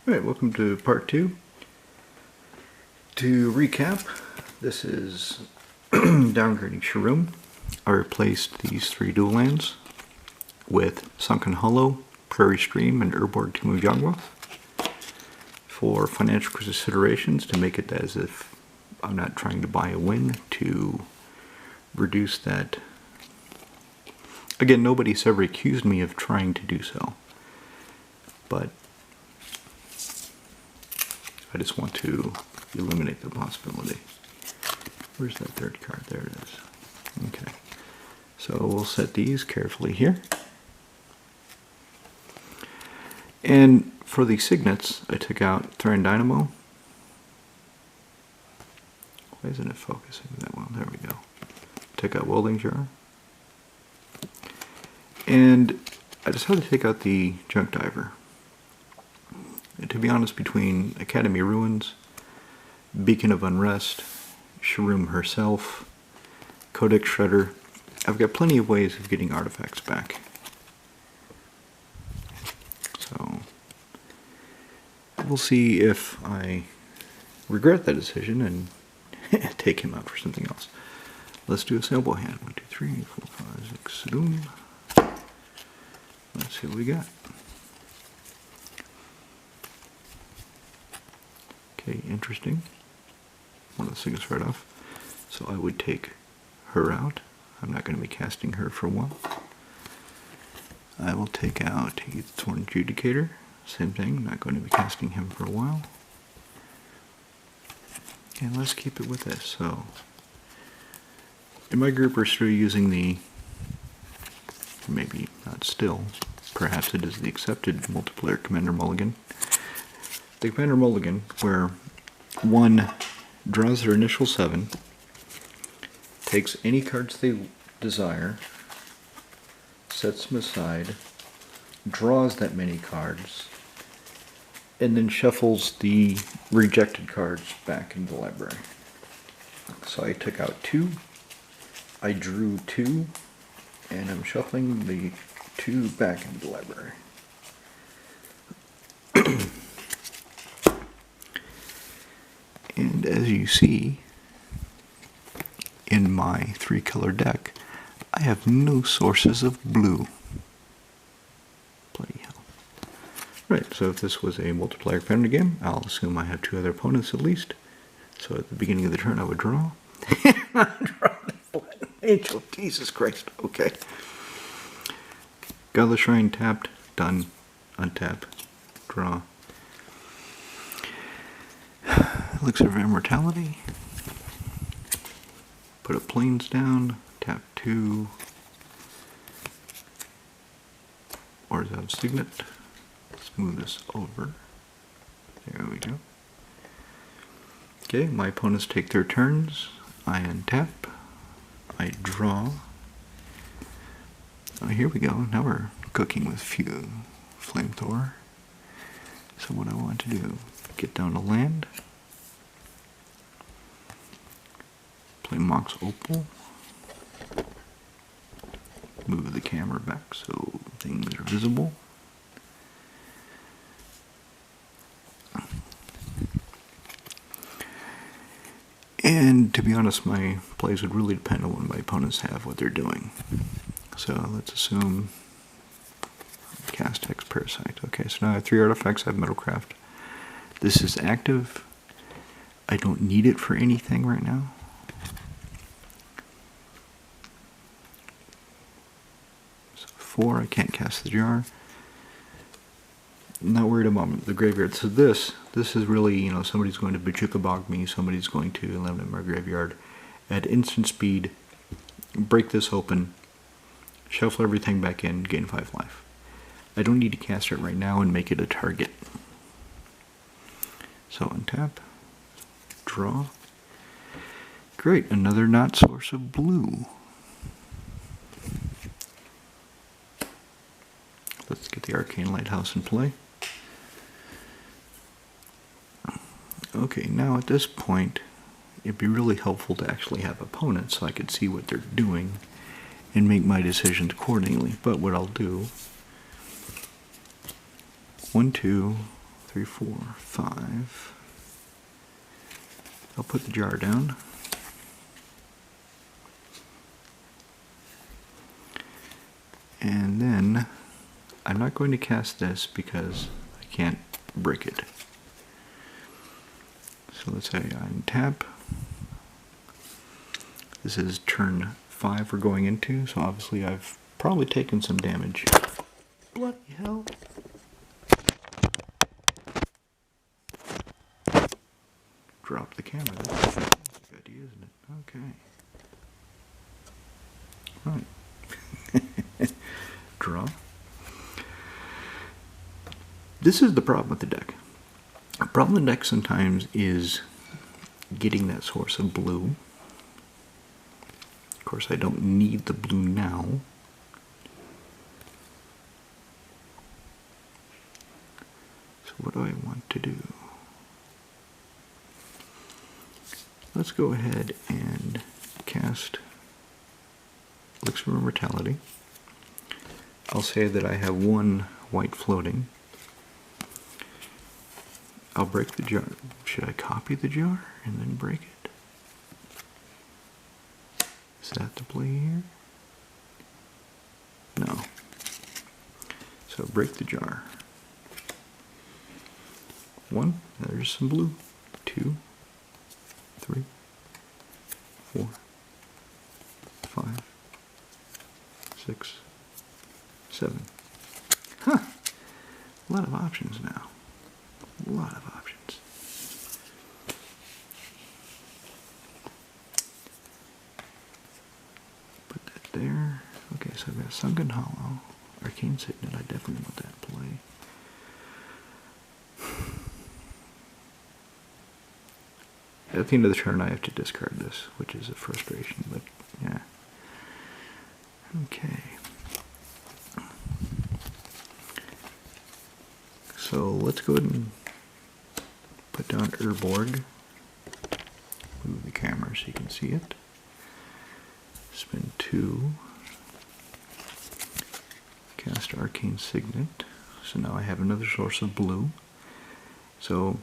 Alright, welcome to part 2. To recap, this is Downgrading Sharuum. I replaced these 3 dual lands with Sunken Hollow, Prairie Stream, and Urborg Timujangwa for financial considerations, to make it as if I'm not trying to buy a win, to reduce that. Again, nobody's ever accused me of trying to do so, but I just want to eliminate the possibility. Where's that 3rd card? There it is. Okay. So we'll set these carefully here. And for the signets, I took out Thran Dynamo. Why isn't it focusing that well? There we go. Took out Welding Jar. And I decided to take out the Junk Diver. And to be honest, between Academy Ruins, Beacon of Unrest, Sharuum herself, Codex Shredder, I've got plenty of ways of getting artifacts back. So we'll see if I regret that decision and take him out for something else. Let's do a sample hand. 1, 2, 3, 4, 5, 6, 7. Let's see what we got. Okay, interesting. One of the signets right off. So I would take her out. I'm not going to be casting her for a while. I will take out Thorn Adjudicator. Same thing, not going to be casting him for a while. And let's keep it with this. So, in my group we're still using the, maybe not still, perhaps it is the accepted multiplayer Commander Mulligan. The Commander Mulligan, where one draws their initial 7, takes any cards they desire, sets them aside, draws that many cards, and then shuffles the rejected cards back into the library. So I took out 2, I drew 2, and I'm shuffling the 2 back into the library. And as you see, in my 3-color deck, I have no sources of blue. Bloody hell. Right, so if this was a multiplayer Commander game, I'll assume I have 2 other opponents at least. So at the beginning of the turn I would draw. Draw the Angel, Jesus Christ, okay. Godless Shrine tapped, done, untap, draw. Elixir of Immortality. Put up Plains down, tap 2. Orzhov Signet. Let's move this over. There we go. Okay, my opponents take their turns. I untap. I draw. Oh, here we go. Now we're cooking with Flamethrower. So what I want to do, get down to land. Play Mox Opal. Move the camera back so things are visible. And to be honest, my plays would really depend on what my opponents have, what they're doing. So let's assume cast Hex Parasite. Okay, so now I have 3 artifacts. I have Metalcraft. This is active. I don't need it for anything right now. So 4, I can't cast the jar. Not worried about the graveyard. So this is really, you know, somebody's going to Bajuka Bog me, somebody's going to eliminate my graveyard at instant speed, break this open, shuffle everything back in, gain 5 life. I don't need to cast it right now and make it a target. So untap, draw. Great, another not source of blue. Let's get the Arcane Lighthouse in play. Okay, now at this point, it'd be really helpful to actually have opponents so I could see what they're doing and make my decisions accordingly. But what I'll do, 1, 2, 3, 4, 5. I'll put the jar down. And then I'm not going to cast this because I can't break it. So let's say I untap. This is turn 5 we're going into, so obviously I've probably taken some damage. Bloody hell. Drop the camera. That's a good idea, isn't it? Okay. Right. Draw. This is the problem with the deck. The problem with the deck sometimes is getting that source of blue. Of course, I don't need the blue now. So what do I want to do? Let's go ahead and cast Elixir of Immortality. I'll say that I have 1 white floating. I'll break the jar. Should I copy the jar and then break it? Is that the play here? No. So break the jar. 1, there's some blue. 2, 3, 4, 5, 6, 7. Huh. A lot of options now. A lot of options. Put that there. Okay, so I've got Sunken Hollow, Arcane Signet. I definitely want that in play. At the end of the turn, I have to discard this, which is a frustration, but yeah. Okay. So let's go ahead and put down Urborg. Move the camera so you can see it. Spin 2. Cast Arcane Signet. So now I have another source of blue. So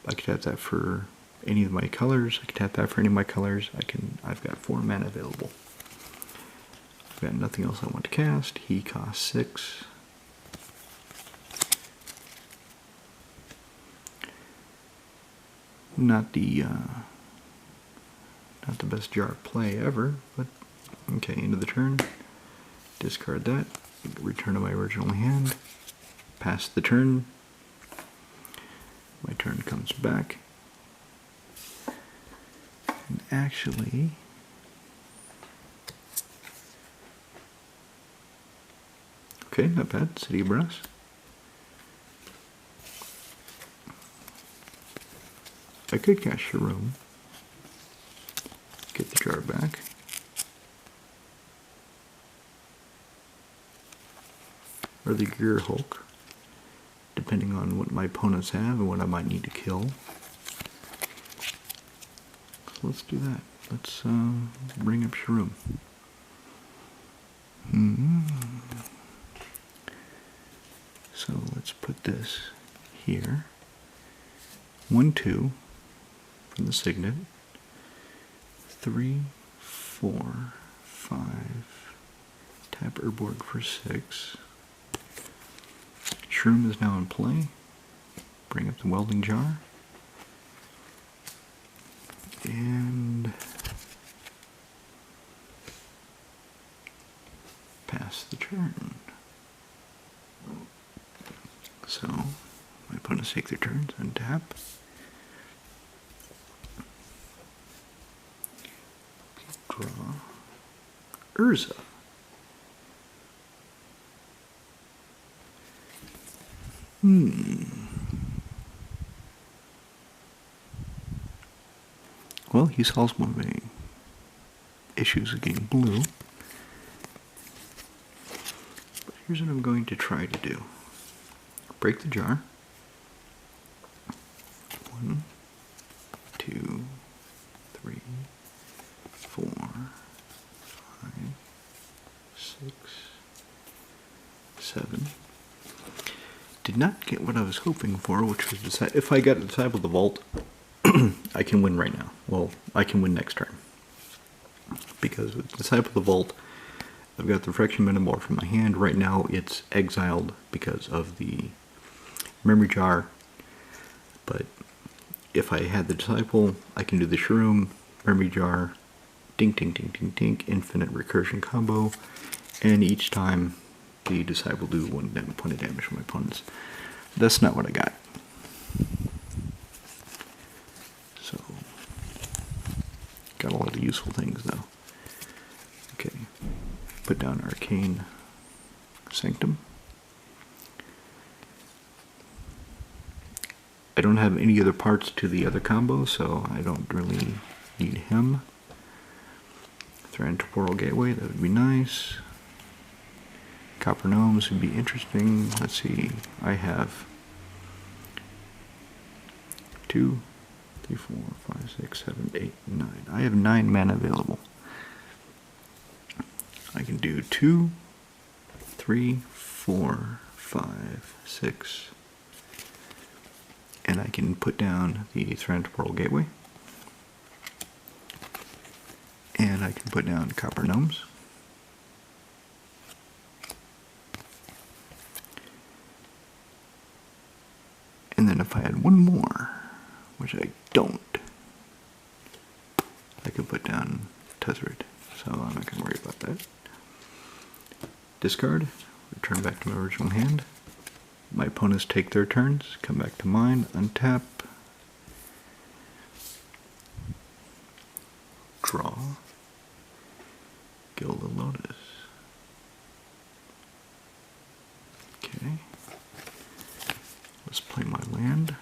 I could tap that for any of my colors. I can tap that for any of my colors. I've got 4 mana available. I've got nothing else I want to cast. He costs 6. Not the best jar play ever, but okay, end of the turn. Discard that. Return to my original hand. Pass the turn. My turn comes back. And actually, okay, not bad. City of Brass. I could cast Sharuum. Get the jar back. Or the Gear Hulk, depending on what my opponents have and what I might need to kill. So let's do that. Let's bring up Sharuum. So let's put this here. 1, 2 from the Signet. 3, 4, 5. Tap Urborg for 6. Sharuum is now in play. Bring up the welding jar. And pass the turn. So my opponents take their turns, untap. Draw Urza. Well, he solves one of my issues of getting blue. But here's what I'm going to try to do. Break the jar. 1, 2, 3, 4, 5, 6, 7. Did not get what I was hoping for, which was if I got Disciple of the Vault, I can win right now. Well, I can win next turn. Because with Disciple of the Vault, I've got the Fraction Metamorph in my hand. Right now it's exiled because of the Memory Jar. But if I had the Disciple, I can do the Sharuum, Memory Jar, dink, dink, dink, dink, dink, infinite recursion combo. And each time the Disciple do 1 point of damage for my opponents. That's not what I got. So, got a lot of useful things though. Okay, put down Arcane Sanctum. I don't have any other parts to the other combo, so I don't really need him. Thread Temporal Gateway, that would be nice. Copper Gnomes would be interesting. Let's see, I have 2, 3, 4, 5, 6, 7, 8, 9. I have 9 mana available. I can do 2, 3, 4, 5, 6, and I can put down the Thread Temporal Gateway, and I can put down Copper Gnomes, and then if I had one more, which I don't, I could put down Tezzeret, so I'm not going to worry about that. Discard, return back to my original hand. My opponents take their turns, come back to mine, untap, draw, Gilded Lotus. Okay, let's play my land.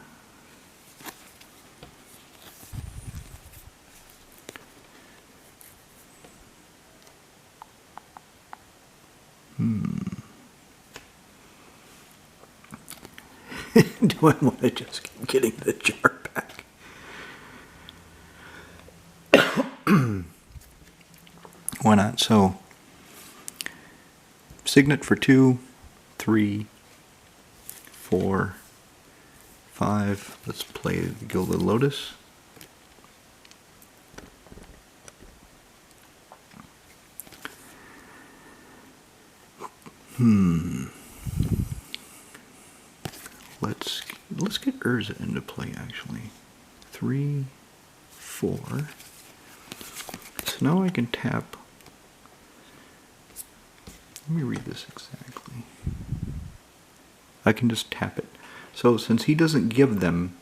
Do I want to just keep getting the jar back? Why not? So, Signet for 2, 3, 4, 5. Let's play the Gilded Lotus. Let's get Urza into play actually. 3, 4. So now I can tap. Let me read this exactly. I can just tap it. So since he doesn't give them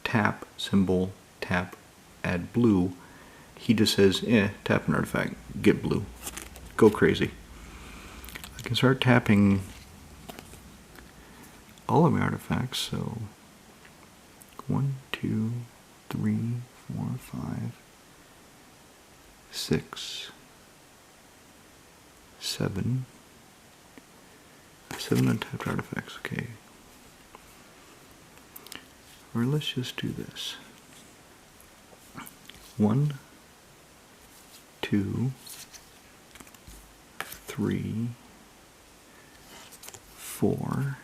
tap, symbol, tap, add blue, he just says, tap an artifact, get blue. Go crazy. I can start tapping all of my artifacts, so 1, 2, 3, 4, 5, 6, 7. 7 untapped artifacts, okay. Or let's just do this. 1, 2, 3, 4.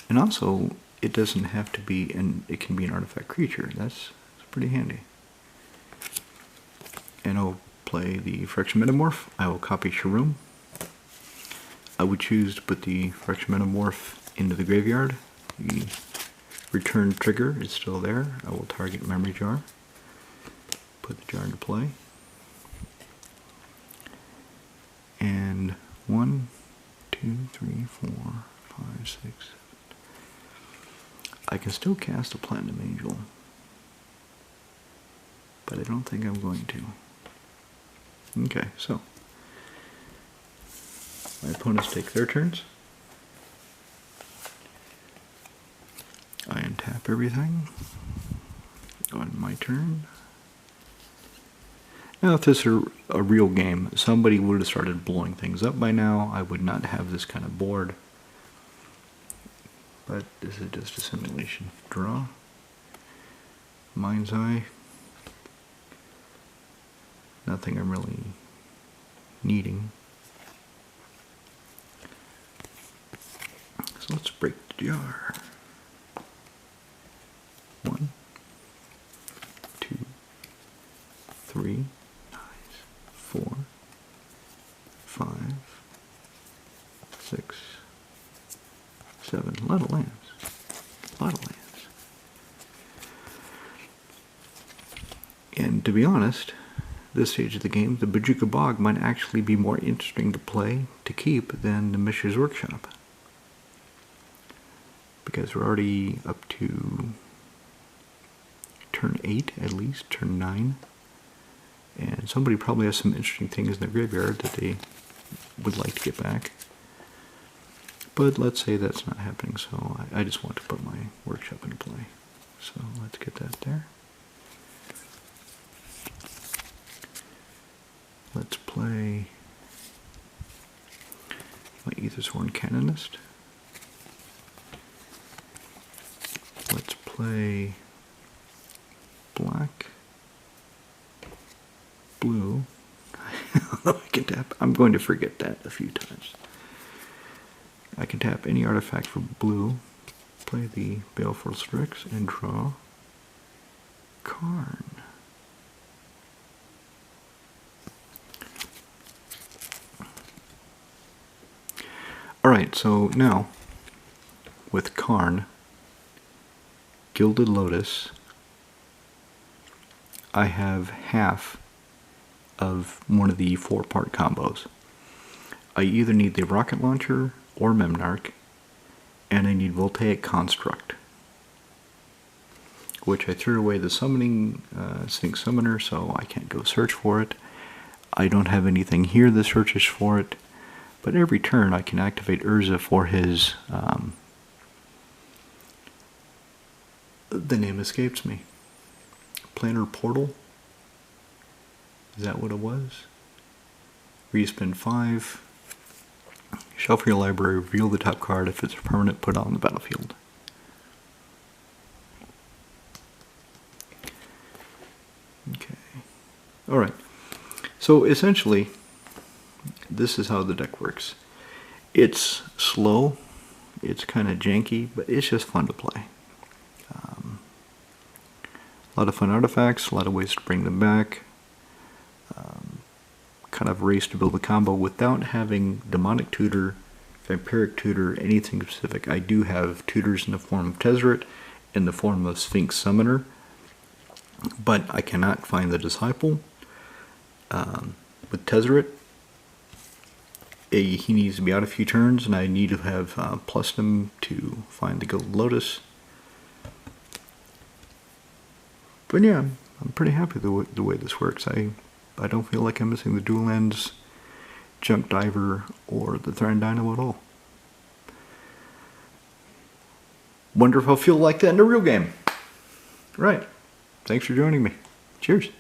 And also, it doesn't have to be, it can be an artifact creature. That's pretty handy. And I'll play the Fraction Metamorph. I will copy Sharuum. I would choose to put the Fraction Metamorph into the graveyard. The return trigger is still there. I will target Memory Jar. Put the jar into play. And 1, 2, 3, 4, 5, 6, 7. I can still cast a Platinum Angel, but I don't think I'm going to. Okay, so my opponents take their turns. I untap everything on my turn. Now, if this were a real game, somebody would have started blowing things up by now. I would not have this kind of board. But this is just a simulation. Draw. Mind's Eye. Nothing I'm really needing. So let's break the jar. 1, 2, 3, 4, 5, 6, 7. A lot of lands. A lot of lands. And to be honest, this stage of the game, the Bojuka Bog might actually be more interesting to play, to keep, than the Mishra's Workshop. Because we're already up to turn 8 at least, turn 9. And somebody probably has some interesting things in the graveyard that they would like to get back. But let's say that's not happening, so I just want to put my workshop into play. So let's get that there. Let's play my Aethersworn Canonist. Let's play black, blue. I can tap. I'm going to forget that a few times. I can tap any artifact for blue, play the Baleful Strix, and draw Karn. Alright, so now, with Karn, Gilded Lotus, I have half of one of the 4-part combos. I either need the Rocket Launcher or Memnarch, and I need Voltaic Construct, which I threw away the summoning Sphinx Summoner, so I can't go search for it. I don't have anything here that searches for it, but every turn I can activate Urza for his, the name escapes me. Planar Portal? Is that what it was? Where you spend 5, shuffle your library, reveal the top card. If it's a permanent, put it on the battlefield. Okay. Alright. So essentially, this is how the deck works. It's slow, it's kind of janky, but it's just fun to play. A lot of fun artifacts, a lot of ways to bring them back. Kind of race to build a combo without having Demonic Tutor, Vampiric Tutor, anything specific. I do have tutors in the form of Tezzeret, in the form of Sphinx Summoner, but I cannot find the Disciple. With Tezzeret, he needs to be out a few turns, and I need to have plussed him to find the Gilded Lotus. But yeah, I'm pretty happy with the way this works. I don't feel like I'm missing the Dual Lands, Junk Diver, or the Thran Dynamo at all. Wonder if I'll feel like that in a real game. Right. Thanks for joining me. Cheers.